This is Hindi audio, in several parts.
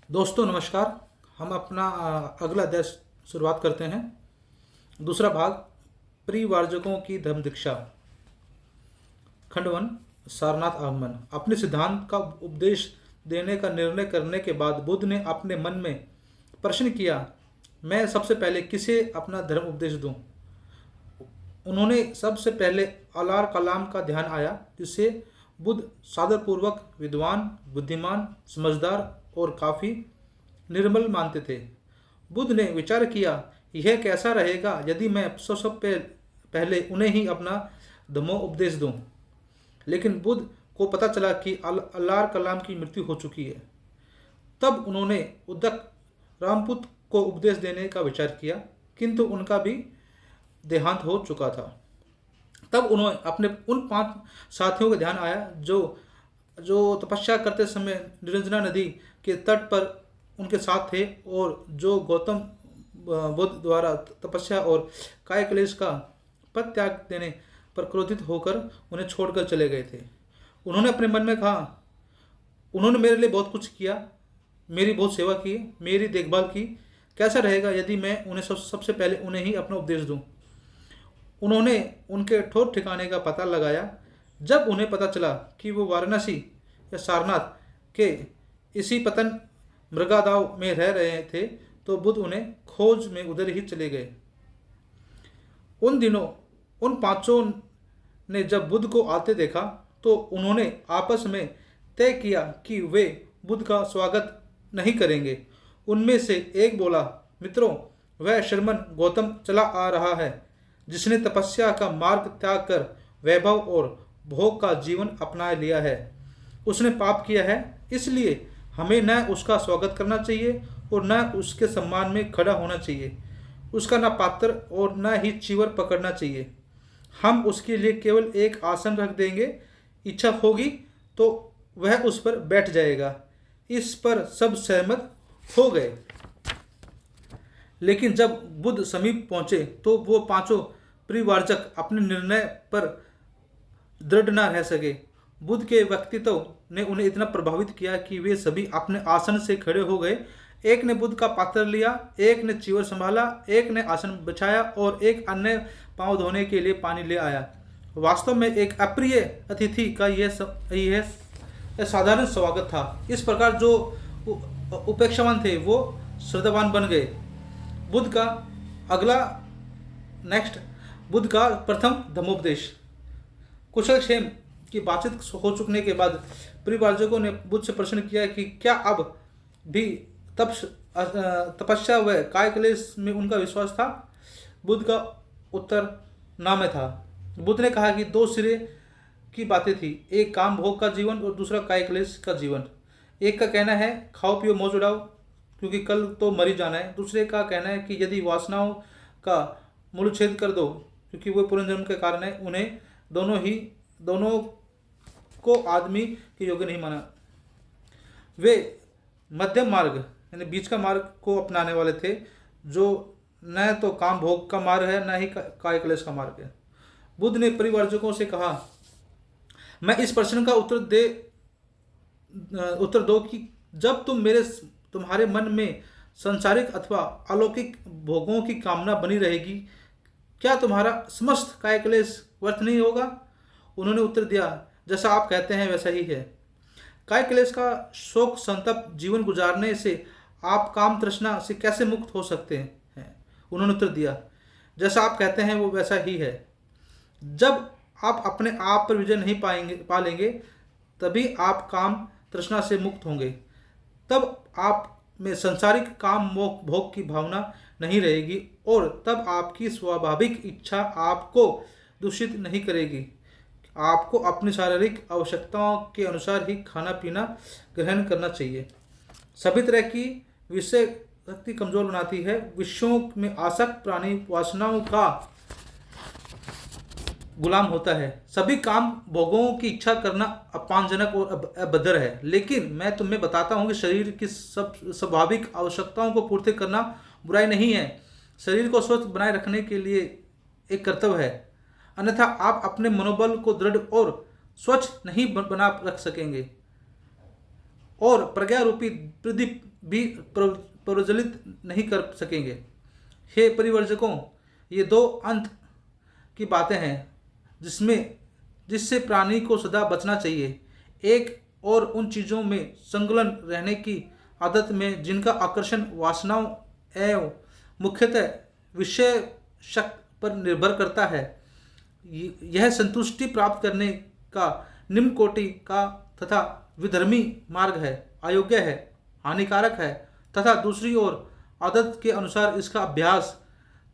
दोस्तों नमस्कार। हम अपना अगला अध्याय शुरुआत करते हैं। दूसरा भाग, परिवारजकों की धर्म दीक्षा। खंड 1। सारनाथ आगमन। अपने सिद्धांत का उपदेश देने का निर्णय करने के बाद बुद्ध ने अपने मन में प्रश्न किया, मैं सबसे पहले किसे अपना धर्म उपदेश दूं। उन्होंने सबसे पहले अलार कलाम का ध्यान आया, जिसे बुद्ध सादरपूर्वक विद्वान, बुद्धिमान, समझदार और काफ़ी निर्मल मानते थे। बुद्ध ने विचार किया, यह कैसा रहेगा यदि मैं सबसे पहले उन्हें ही अपना धर्मोपदेश दूं। लेकिन बुद्ध को पता चला कि अल्लाह कलाम की मृत्यु हो चुकी है। तब उन्होंने उदक रामपुत को उपदेश देने का विचार किया, किंतु उनका भी देहांत हो चुका था। तब उन्होंने अपने उन 5 साथियों का ध्यान आया जो जो तपस्या करते समय निरंजना नदी के तट पर उनके साथ थे और जो गौतम बुद्ध द्वारा तपस्या और काय क्लेश का पद त्याग देने पर क्रोधित होकर उन्हें छोड़कर चले गए थे। उन्होंने अपने मन में कहा, उन्होंने मेरे लिए बहुत कुछ किया, मेरी बहुत सेवा की, मेरी देखभाल की। कैसा रहेगा यदि मैं उन्हें सबसे पहले उन्हें ही अपना उपदेश दूं। उन्होंने उनके ठोर ठिकाने का पता लगाया। जब उन्हें पता चला कि वो वाराणसी या सारनाथ के इसी पतन मृगादाव में रह रहे थे, तो बुद्ध उन्हें खोज में उधर ही चले गए। उन दिनों उन 5 ने जब बुद्ध को आते देखा तो उन्होंने आपस में तय किया कि वे बुद्ध का स्वागत नहीं करेंगे। उनमें से एक बोला, मित्रों, वह श्रीमन गौतम चला आ रहा है, जिसने तपस्या का मार्ग त्याग कर वैभव और भोग का जीवन अपना लिया है। उसने पाप किया है, इसलिए हमें न उसका स्वागत करना चाहिए और न उसके सम्मान में खड़ा होना चाहिए। उसका न पात्र और न ही चीवर पकड़ना चाहिए। हम उसके लिए केवल एक आसन रख देंगे, इच्छा होगी तो वह उस पर बैठ जाएगा। इस पर सब सहमत हो गए। लेकिन जब बुद्ध समीप पहुंचे तो वो 5 परिवारजक अपने निर्णय पर दृढ़ न रह सके। बुद्ध के व्यक्तित्व ने उन्हें इतना प्रभावित किया कि वे सभी अपने आसन से खड़े हो गए। एक ने बुद्ध का पात्र लिया, एक ने चीवर संभाला, एक ने आसन बिछाया और एक अन्य पांव धोने के लिए पानी ले आया। वास्तव में एक अप्रिय अतिथि का यह साधारण स्वागत था। इस प्रकार जो उपेक्षावान थे वो श्रद्धावान बन गए। बुद्ध का अगला बुद्ध का प्रथम धर्मोपदेश। कुशलक्षेम की बातचीत हो चुकने के बाद परिवारजकों ने बुद्ध से प्रश्न किया कि क्या अब भी तपस्या व काय क्लेश में उनका विश्वास था। बुद्ध का उत्तर ना में था। बुद्ध ने कहा कि 2 सिरे की बातें थी, एक काम भोग का जीवन और दूसरा काय क्लेश का जीवन। एक का कहना है खाओ पियो मौज उड़ाओ क्योंकि कल तो मर ही जाना है। दूसरे का कहना है कि यदि वासनाओं का मूलच्छेद कर दो क्योंकि वो पुनर्जन्म के कारण है, उन्हें दोनों को आदमी के योग्य नहीं माना। वे मध्यम मार्ग यानी बीच का मार्ग को अपनाने वाले थे, जो न तो काम भोग का मार्ग है न ही काय क्लेश का मार्ग है। बुद्ध ने परिवारजकों से कहा, मैं इस प्रश्न का उत्तर दो कि जब तुम्हारे मन में संसारिक अथवा अलौकिक भोगों की कामना बनी रहेगी, क्या तुम्हारा समस्त काय क्लेश व्यर्थ नहीं होगा। उन्होंने उत्तर दिया, जैसा आप कहते हैं वैसा ही है। काय क्लेश का शोक संतप्त जीवन गुजारने से आप काम तृष्णा से कैसे मुक्त हो सकते हैं। उन्होंने उत्तर दिया, जैसा आप कहते हैं वो वैसा ही है। जब आप अपने आप पर विजय नहीं पा लेंगे तभी आप काम तृष्णा से मुक्त होंगे। तब आप में सांसारिक काम भोग की भावना नहीं रहेगी और तब आपकी स्वाभाविक इच्छा आपको दूषित नहीं करेगी। आपको अपनी शारीरिक आवश्यकताओं के अनुसार ही खाना पीना ग्रहण करना चाहिए। सभी तरह की विषय शक्ति कमजोर बनाती है। विषयों में आसक्त प्राणी वासनाओं का गुलाम होता है। सभी काम भोगों की इच्छा करना अपमानजनक और अभद्र है। लेकिन मैं तुम्हें बताता हूँ कि शरीर की स्वाभाविक आवश्यकताओं को पूर्ति करना बुराई नहीं है। शरीर को स्वस्थ बनाए रखने के लिए एक कर्तव्य है, अन्यथा आप अपने मनोबल को दृढ़ और स्वच्छ नहीं बना रख सकेंगे और प्रज्ञा रूपी भी प्रज्वलित नहीं कर सकेंगे। हे परिवर्जकों, ये दो अंत की बातें हैं जिससे प्राणी को सदा बचना चाहिए। एक और उन चीज़ों में संलग्न रहने की आदत में जिनका आकर्षण वासनाओं एवं मुख्यतः विषय शक्ति पर निर्भर करता है। यह संतुष्टि प्राप्त करने का निम्न कोटि का तथा विधर्मी मार्ग है, अयोग्य है, हानिकारक है, तथा दूसरी ओर आदत के अनुसार इसका अभ्यास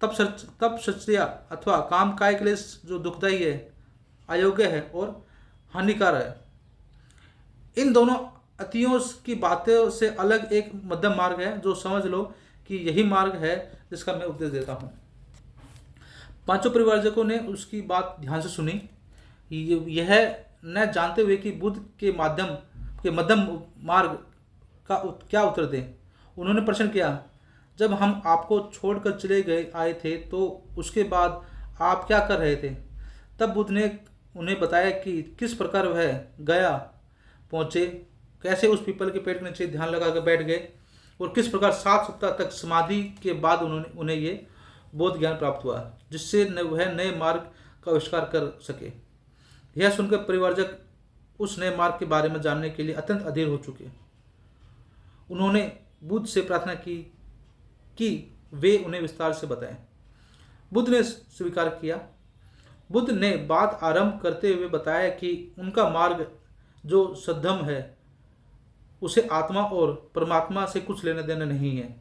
तपश्चर्या अथवा काम काय क्लेश जो दुखदायी है, अयोग्य है और हानिकारक है। इन दोनों अतियों की बातों से अलग एक मध्यम मार्ग है, जो समझ लो कि यही मार्ग है जिसका मैं उपदेश देता हूँ। पांचों परिवारजकों ने उसकी बात ध्यान से सुनी। यह न जानते हुए कि बुद्ध के मध्यम मार्ग का क्या उत्तर दें। उन्होंने प्रश्न किया, जब हम आपको छोड़कर चले आए थे तो उसके बाद आप क्या कर रहे थे? तब बुद्ध ने उन्हें बताया कि किस प्रकार वह गया पहुँचे, कैसे उस पीपल के पेड़ के नीचे ध्यान लगा कर बैठ गए और किस प्रकार 7 सप्ताह तक समाधि के बाद उन्हें ये बोध ज्ञान प्राप्त हुआ जिससे वह नए मार्ग का आविष्कार कर सके। यह सुनकर परिवारजक उस नए मार्ग के बारे में जानने के लिए अत्यंत अधीर हो चुके। उन्होंने बुद्ध से प्रार्थना की कि वे उन्हें विस्तार से बताएं। बुद्ध ने स्वीकार किया। बुद्ध ने बात आरंभ करते हुए बताया कि उनका मार्ग जो सद्धम है उसे आत्मा और परमात्मा से कुछ लेना देना नहीं है।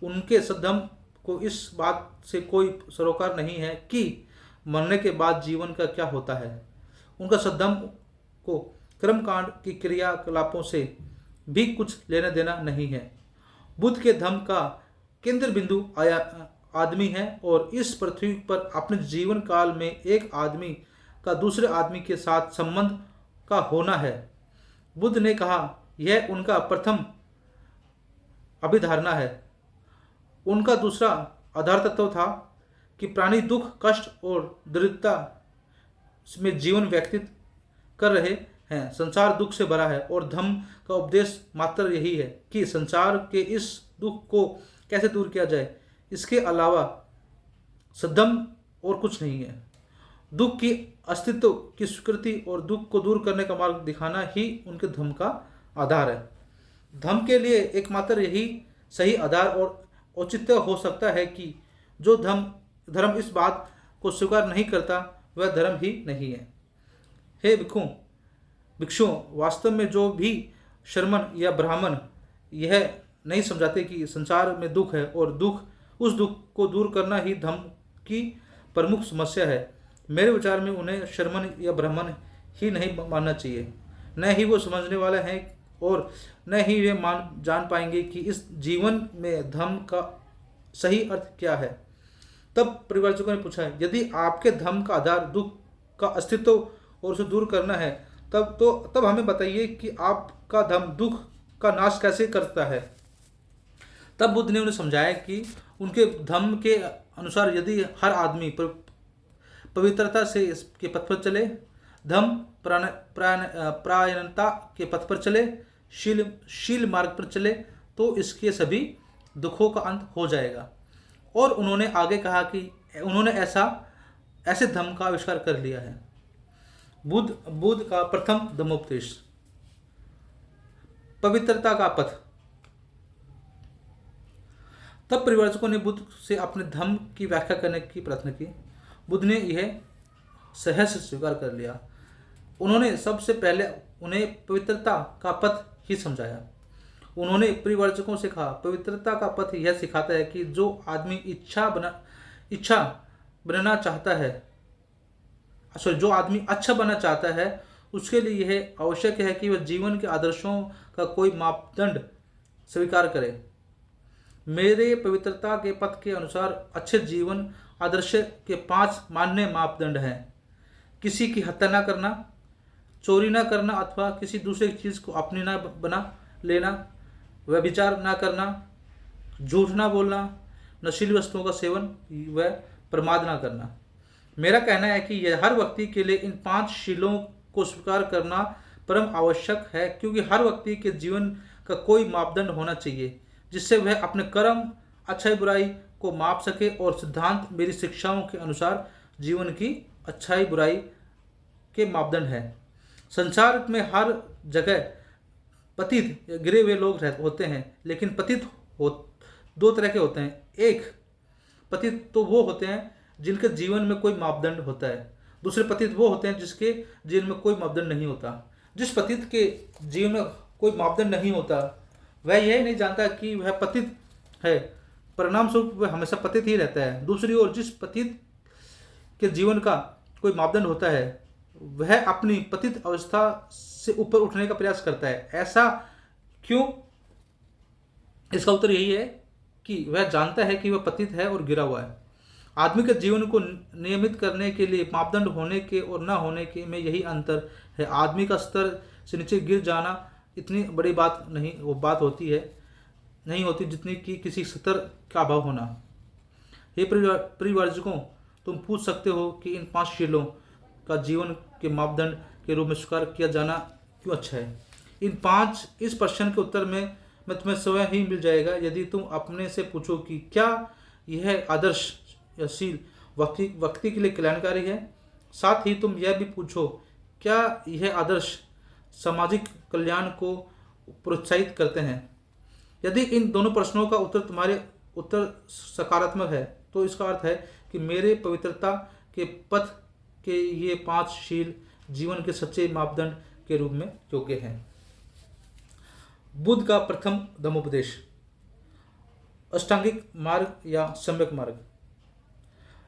उनके सद्धम को इस बात से कोई सरोकार नहीं है कि मरने के बाद जीवन का क्या होता है। उनका सद्धम को कर्मकांड की क्रियाकलापों से भी कुछ लेना देना नहीं है। बुद्ध के धम्म का केंद्र बिंदु आदमी है और इस पृथ्वी पर अपने जीवन काल में एक आदमी का दूसरे आदमी के साथ संबंध का होना है। बुद्ध ने कहा, यह उनका प्रथम अभिधारणा है। उनका दूसरा आधार तत्व था कि प्राणी दुख, कष्ट और दरिद्रता में जीवन व्यतीत कर रहे हैं। संसार दुख से भरा है और धम्म का उपदेश मात्र यही है कि संसार के इस दुख को कैसे दूर किया जाए। इसके अलावा सद्धम और कुछ नहीं है। दुख की अस्तित्व की स्वीकृति और दुख को दूर करने का मार्ग दिखाना ही उनके धम्म का आधार है। धम्म के लिए एकमात्र यही सही आधार और औचित्य हो सकता है कि जो धर्म इस बात को स्वीकार नहीं करता वह धर्म ही नहीं है। हे भिक्षुओं, वास्तव में जो भी शर्मन या ब्राह्मण यह नहीं समझाते कि संसार में दुख है और उस दुख को दूर करना ही धर्म की प्रमुख समस्या है, मेरे विचार में उन्हें शर्मन या ब्राह्मण ही नहीं मानना चाहिए। न ही वो समझने वाले हैं और न ही वे जान पाएंगे कि इस जीवन में धर्म का सही अर्थ क्या है। तब परिवारजकों ने पूछा, यदि आपके धर्म का आधार दुख का अस्तित्व और उसे दूर करना है, तब हमें बताइए कि आपका धर्म दुख का नाश कैसे करता है। तब बुद्ध ने उन्हें समझाया कि उनके धर्म के अनुसार यदि हर आदमी पवित्रता से इसके पथ पर चले, धर्म परायणता के पथ पर चले, शील मार्ग पर चले, तो इसके सभी दुखों का अंत हो जाएगा। और उन्होंने आगे कहा कि उन्होंने ऐसे धम्म का आविष्कार कर लिया है। बुद्ध का प्रथम धम्मोपदेश, पवित्रता का पथ। तब परिवारजकों ने बुद्ध से अपने धम्म की व्याख्या करने की प्रार्थना की। बुद्ध ने यह सहज स्वीकार कर लिया। उन्होंने सबसे पहले उन्हें पवित्रता का पथ ही समझाया। उन्होंने परिवारजकों से कहा, पवित्रता का पथ यह सिखाता है कि जो आदमी इच्छा बनना चाहता है, जो आदमी अच्छा बनना चाहता है, उसके लिए यह आवश्यक है कि वह जीवन के आदर्शों का कोई मापदंड स्वीकार करे। मेरे पवित्रता के पथ के अनुसार अच्छे जीवन आदर्श के 5 मान्य मापदंड हैं। किसी की हत्या न करना, चोरी न करना अथवा किसी दूसरे चीज़ को अपनी न बना लेना, व्यभिचार न करना, झूठ न बोलना, नशीली वस्तुओं का सेवन व प्रमाद न करना। मेरा कहना है कि यह हर व्यक्ति के लिए इन 5 शीलों को स्वीकार करना परम आवश्यक है, क्योंकि हर व्यक्ति के जीवन का कोई मापदंड होना चाहिए जिससे वह अपने कर्म, अच्छाई बुराई को माप सके, और सिद्धांत मेरी शिक्षाओं के अनुसार जीवन की अच्छाई बुराई के मापदंड है। संसार में हर जगह पतित या गिरे हुए लोग होते हैं, लेकिन पतित हो दो तरह के होते हैं। एक पतित तो वो होते हैं जिनके जीवन में कोई मापदंड होता है, दूसरे पतित वो होते हैं जिसके जीवन में कोई मापदंड नहीं होता। जिस पतित के जीवन में कोई मापदंड नहीं होता वह यह नहीं जानता कि वह पतित है, परिणाम स्वरूप वह हमेशा पतित ही रहता है। दूसरी ओर जिस पतित के जीवन का कोई मापदंड होता है वह अपनी पतित अवस्था से ऊपर उठने का प्रयास करता है। ऐसा क्यों? इसका उत्तर यही है कि वह जानता है कि वह पतित है और गिरा हुआ है। आदमी के जीवन को नियमित करने के लिए मापदंड होने के और न होने के में यही अंतर है। आदमी का स्तर से नीचे गिर जाना इतनी बड़ी बात नहीं होती जितनी कि किसी स्तर का अभाव होना। हे परिवारजकों, तुम पूछ सकते हो कि इन 5 शीलों का जीवन के मापदंड के रूप में स्वीकार किया जाना क्यों अच्छा है। इस प्रश्न के उत्तर में तुम्हें स्वयं ही मिल जाएगा यदि तुम अपने से पूछो कि क्या यह आदर्श या शील व्यक्ति के लिए कल्याणकारी है। साथ ही तुम यह भी पूछो क्या यह आदर्श सामाजिक कल्याण को प्रोत्साहित करते हैं। यदि इन दोनों प्रश्नों का उत्तर सकारात्मक है तो इसका अर्थ है कि मेरे पवित्रता के पथ के ये 5 शील जीवन के सच्चे मापदंड के रूप में योग्य हैं। बुद्ध का प्रथम धम्मोपदेश, अष्टांगिक मार्ग या सम्यक मार्ग।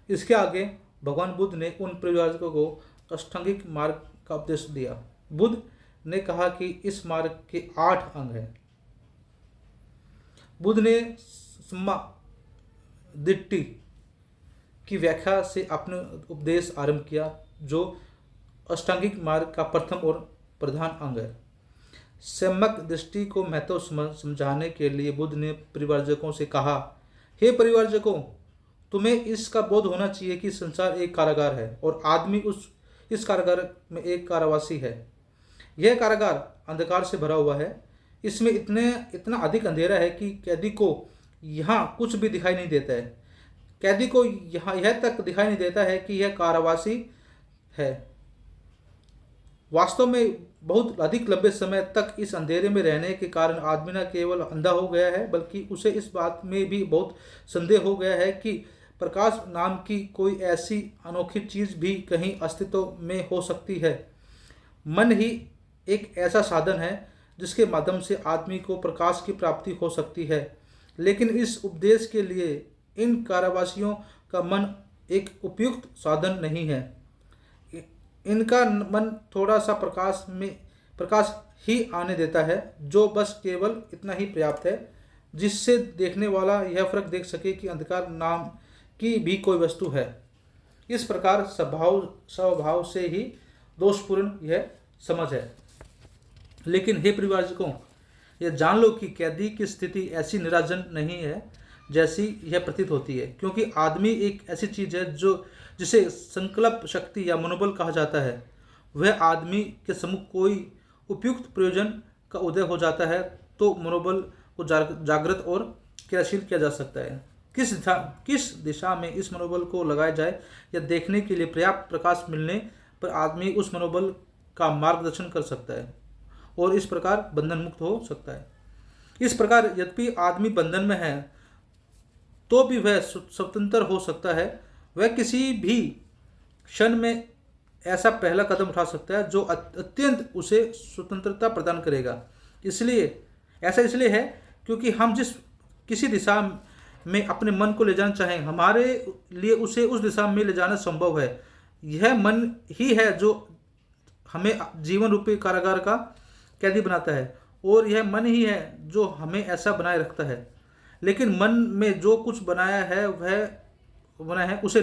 इसके आगे भगवान बुद्ध ने उन परिवारजकों को अष्टांगिक मार्ग का उपदेश दिया। बुद्ध ने कहा कि इस मार्ग के 8 अंग हैं। बुद्ध ने सम्मा दिट्ठी की व्याख्या से अपना उपदेश आरंभ किया, जो अष्टांगिक मार्ग का प्रथम और प्रधान अंग है। सम्यक दृष्टि को महत्व समझाने के लिए बुद्ध ने परिवारजकों से कहा, हे परिवारजकों, तुम्हें इसका बोध होना चाहिए कि संसार एक कारागार है और आदमी इस कारागार में एक कारावासी है। यह कारागार अंधकार से भरा हुआ है। इसमें इतना अधिक अंधेरा है कि कैदी को यहाँ कुछ भी दिखाई नहीं देता है। कैदी को यहाँ यह तक दिखाई नहीं देता है कि यह कारावासी है। वास्तव में बहुत अधिक लंबे समय तक इस अंधेरे में रहने के कारण आदमी न केवल अंधा हो गया है बल्कि उसे इस बात में भी बहुत संदेह हो गया है कि प्रकाश नाम की कोई ऐसी अनोखी चीज़ भी कहीं अस्तित्व में हो सकती है। मन ही एक ऐसा साधन है जिसके माध्यम से आदमी को प्रकाश की प्राप्ति हो सकती है, लेकिन इस उपदेश के लिए इन कारावासियों का मन एक उपयुक्त साधन नहीं है। इनका मन थोड़ा सा प्रकाश ही आने देता है, जो बस केवल इतना ही पर्याप्त है जिससे देखने वाला यह फर्क देख सके कि अंधकार नाम की भी कोई वस्तु है। इस प्रकार स्वभाव से ही दोषपूर्ण यह समझ है। लेकिन हे परिवारजकों, यह जान लो कि कैदी की स्थिति ऐसी निराजन नहीं है जैसी यह प्रतीत होती है, क्योंकि आदमी एक ऐसी चीज़ है जिसे संकल्प शक्ति या मनोबल कहा जाता है। वह आदमी के सम्मुख कोई उपयुक्त प्रयोजन का उदय हो जाता है तो मनोबल को जागृत और क्रियाशील किया जा सकता है। किस दिशा में इस मनोबल को लगाया जाए या देखने के लिए पर्याप्त प्रकाश मिलने पर आदमी उस मनोबल का मार्गदर्शन कर सकता है और इस प्रकार बंधन मुक्त हो सकता है। इस प्रकार यद्यपि आदमी बंधन में है तो भी वह स्वतंत्र हो सकता है। वह किसी भी क्षण में ऐसा पहला कदम उठा सकता है जो अत्यंत उसे स्वतंत्रता प्रदान करेगा। इसलिए है क्योंकि हम किसी दिशा में अपने मन को ले जाना चाहें, हमारे लिए उसे उस दिशा में ले जाना संभव है। यह मन ही है जो हमें जीवन रूपी कारागार का कैदी बनाता है और यह मन ही है जो हमें ऐसा बनाए रखता है। लेकिन मन में जो कुछ बनाया है उसे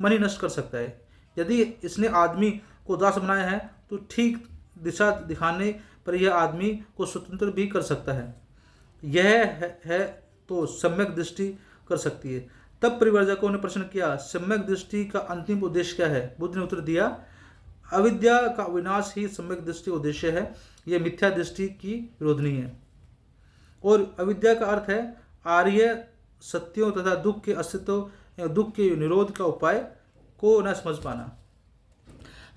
मन ही नष्ट कर सकता है। यदि इसने आदमी को दास बनाया है तो ठीक दिशा दिखाने पर यह आदमी को स्वतंत्र भी कर सकता है। यह है तो सम्यक दृष्टि कर सकती है। तब परिवर्जकों ने प्रश्न किया, सम्यक दृष्टि का अंतिम उद्देश्य क्या है? बुद्ध ने उत्तर दिया, अविद्या का विनाश ही सम्यक दृष्टि उद्देश्य है। यह मिथ्या दृष्टि की विरोधनी है। और अविद्या का अर्थ है आर्य सत्यों तथा दुख के अस्तित्व या दुख के निरोध का उपाय को न समझ पाना।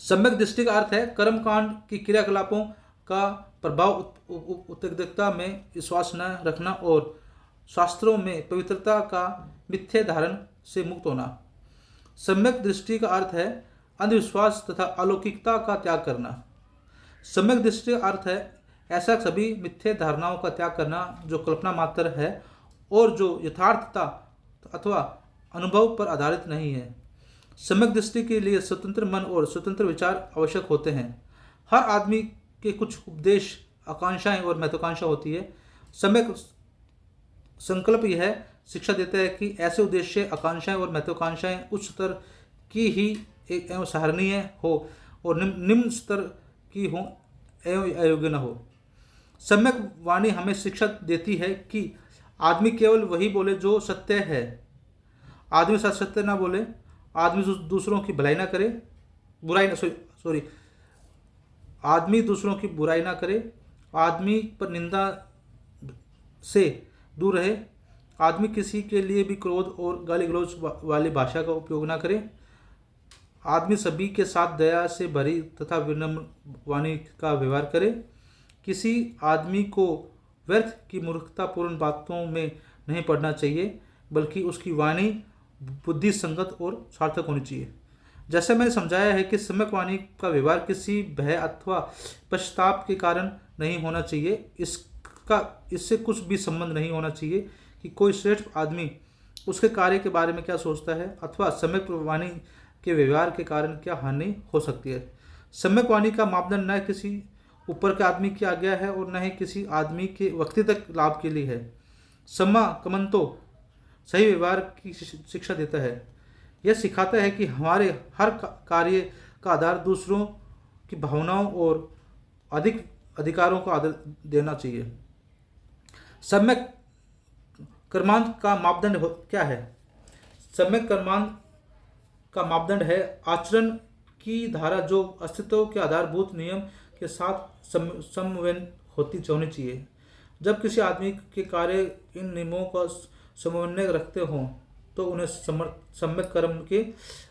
सम्यक दृष्टि का अर्थ है कर्मकांड की क्रियाकलापों का प्रभाव उत्तेजकता में विश्वास न रखना और शास्त्रों में पवित्रता का मिथ्या धारण से मुक्त होना। सम्यक दृष्टि का अर्थ है अंधविश्वास तथा अलौकिकता का त्याग करना। सम्यक दृष्टि का अर्थ है ऐसा सभी मिथ्या धारणाओं का त्याग करना जो कल्पना मात्र है और जो यथार्थता अथवा अनुभव पर आधारित नहीं है। सम्यक दृष्टि के लिए स्वतंत्र मन और स्वतंत्र विचार आवश्यक होते हैं। हर आदमी के कुछ उपदेश, आकांक्षाएं और महत्वाकांक्षा होती है। सम्यक संकल्प यह शिक्षा देता है कि ऐसे उद्देश्य, आकांक्षाएं और महत्वाकांक्षाएं उच्च स्तर की ही एवं सराहनीय हो और निम्न स्तर की हो एवं अयोग्य न हो। सम्यक वाणी हमें शिक्षा देती है कि आदमी केवल वही बोले जो सत्य है। आदमी साथ सत्य ना बोले, आदमी दूसरों की भलाई ना करे, आदमी दूसरों की बुराई ना करे, आदमी पर निंदा से दूर रहे, आदमी किसी के लिए भी क्रोध और गाली गलौज वाली भाषा का उपयोग ना करे, आदमी सभी के साथ दया से भरी तथा विनम्र वाणी का व्यवहार करे, किसी आदमी को व्यर्थ की मूर्खतापूर्ण बातों में नहीं पड़ना चाहिए बल्कि उसकी वाणी बुद्धि संगत और सार्थक होनी चाहिए। जैसे मैंने समझाया है कि सम्यक वाणी का व्यवहार किसी भय अथवा पश्चाताप के कारण नहीं होना चाहिए। इससे कुछ भी संबंध नहीं होना चाहिए कि कोई श्रेष्ठ आदमी उसके कार्य के बारे में क्या सोचता है अथवा सम्यक वाणी के व्यवहार के कारण क्या हानि हो सकती है। सम्यक वाणी का मापदंड न किसी ऊपर के आदमी की आज्ञा है और न ही किसी आदमी के व्यक्तिगत लाभ के लिए है। सम्मा कमंतो सही व्यवहार की शिक्षा देता है। यह सिखाता है कि हमारे हर कार्य का आधार दूसरों की भावनाओं और अधिक अधिकारों को आदर देना चाहिए। सम्यक कर्मांत का मापदंड क्या है? सम्यक कर्मांत का मापदंड है आचरण की धारा जो अस्तित्व के आधारभूत नियम के साथ समन्वय होनी चाहिए। जब किसी आदमी के कार्य इन नियमों का समन्वय रखते हों तो उन्हें सम्यक कर्म के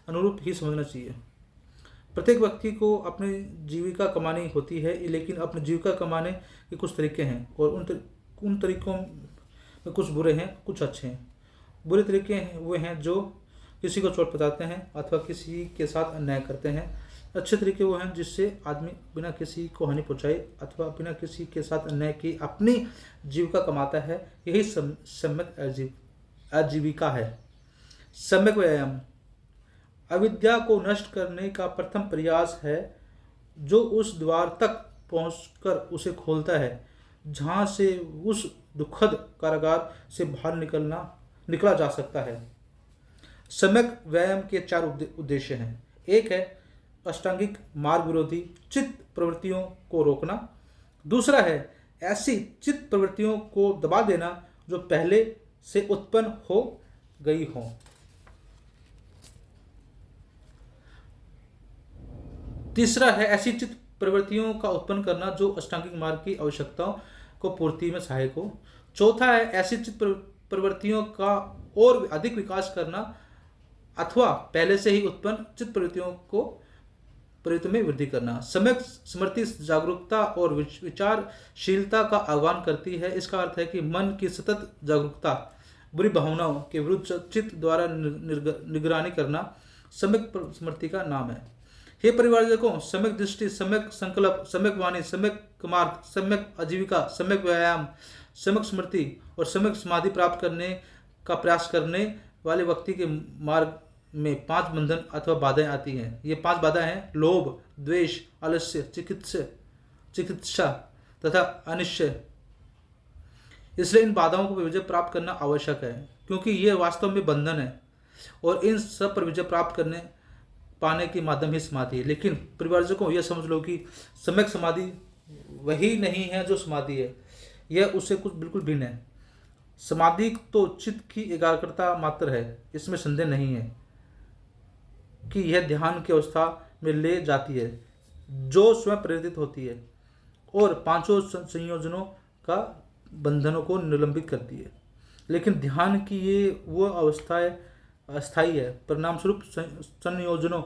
अनुरूप ही समझना चाहिए। प्रत्येक व्यक्ति को अपनी जीविका कमानी होती है, लेकिन अपनी जीविका कमाने के कुछ तरीके हैं और उन तरीकों में कुछ बुरे हैं, कुछ अच्छे हैं। बुरे तरीके वे हैं जो किसी को चोट पहुंचाते हैं अथवा किसी के साथ अन्याय करते हैं। अच्छे तरीके वो हैं जिससे आदमी बिना किसी को हानि पहुंचाए अथवा बिना किसी के साथ अन्याय की अपनी जीविका कमाता है। यही सम्यक आजीविका है। सम्यक व्यायाम अविद्या को नष्ट करने का प्रथम प्रयास है जो उस द्वार तक पहुंचकर उसे खोलता है जहां से उस दुखद कारागार से बाहर निकला जा सकता है। सम्यक व्यायाम के 4 उद्देश्य हैं। एक है अष्टांगिक मार्ग विरोधी चित्त प्रवृत्तियों को रोकना। दूसरा है ऐसी चित्त प्रवृत्तियों को दबा देना जो पहले से उत्पन्न हो गई हो। तीसरा है ऐसी चित्त प्रवृत्तियों का उत्पन्न करना जो अष्टांगिक मार्ग की आवश्यकताओं को पूर्ति में सहायक हो। चौथा है ऐसी चित्त प्रवृत्तियों का और अधिक विकास करना अथवा पहले से ही उत्पन्न चित्त प्रवृत्ति में वृद्धि करना। सम्यक स्मृति जागरूकता और विचारशीलता का आह्वान करती है। इसका अर्थ है कि मन की सतत जागरूकता, बुरी भावनाओं के विरुद्ध चित्त द्वारा निगरानी करना सम्यक स्मृति का नाम है। हे परिवारजनों, सम्यक दृष्टि, सम्यक संकल्प, सम्यक वाणी, सम्यक मार्ग, सम्यक आजीविका, सम्यक व्यायाम, सम्यक स्मृति और सम्यक समाधि प्राप्त करने का प्रयास करने वाले व्यक्ति के मार्ग में 5 बंधन अथवा बाधाएं आती हैं। ये 5 बाधाएं हैं लोभ, द्वेष, आलस्य, चिकित्सा तथा अनिश्चय। इसलिए इन बाधाओं को विजय प्राप्त करना आवश्यक है क्योंकि ये वास्तव में बंधन है और इन सब पर विजय प्राप्त पाने के माध्यम ही समाधि है। लेकिन परिवारजनों, यह समझ लो कि सम्यक समाधि वही नहीं है जो समाधि है, यह उससे कुछ बिल्कुल भिन्न है। समाधि तो चित्त की एकाग्रता मात्र है, इसमें संदेह नहीं है कि यह ध्यान की अवस्था में ले जाती है जो स्वयं प्रेरित होती है और 5 संयोजनों का बंधनों को निलंबित करती है। लेकिन ध्यान की ये वो अवस्थाएं अस्थायी है, परिणाम स्वरूप संयोजनों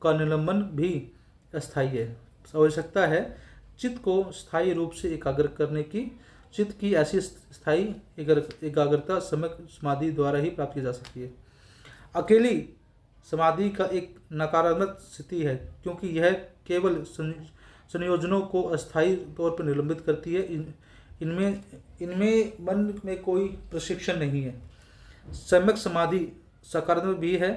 का निलंबन भी अस्थायी है। आवश्यकता है चित्त को स्थायी रूप से एकाग्र करने की। चित्त की ऐसी स्थायी एकाग्रता सम्यक समाधि द्वारा ही प्राप्त की जा सकती है। अकेली समाधि का एक नकारात्मक स्थिति है, क्योंकि यह केवल संयोजनों को अस्थायी तौर पर निलंबित करती है। इनमें इनमें मन में कोई प्रशिक्षण नहीं है। सम्यक समाधि सकारात्मक भी है।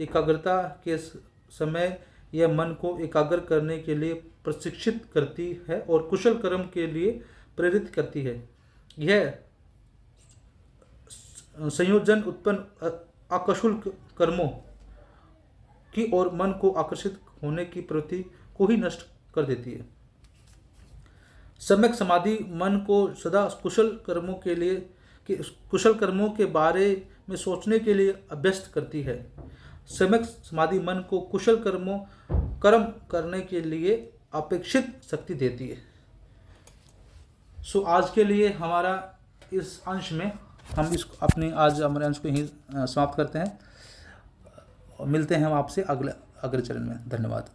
एकाग्रता के समय यह मन को एकाग्र करने के लिए प्रशिक्षित करती है और कुशल कर्म के लिए प्रेरित करती है। यह संयोजन उत्पन्न अकुशल कर्मों की ओर मन को आकर्षित होने की प्रवृत्ति को ही नष्ट कर देती है। सम्यक समाधि मन को सदा कुशल कर्मों के बारे में सोचने के लिए अभ्यस्त करती है। सम्यक समाधि मन को कुशल कर्म करने के लिए अपेक्षित शक्ति देती है। आज के लिए हमारा इस अंश में हम इसको आज हमारे अंश को यहीं समाप्त करते हैं। मिलते हैं हम आपसे अगले चरण में। धन्यवाद।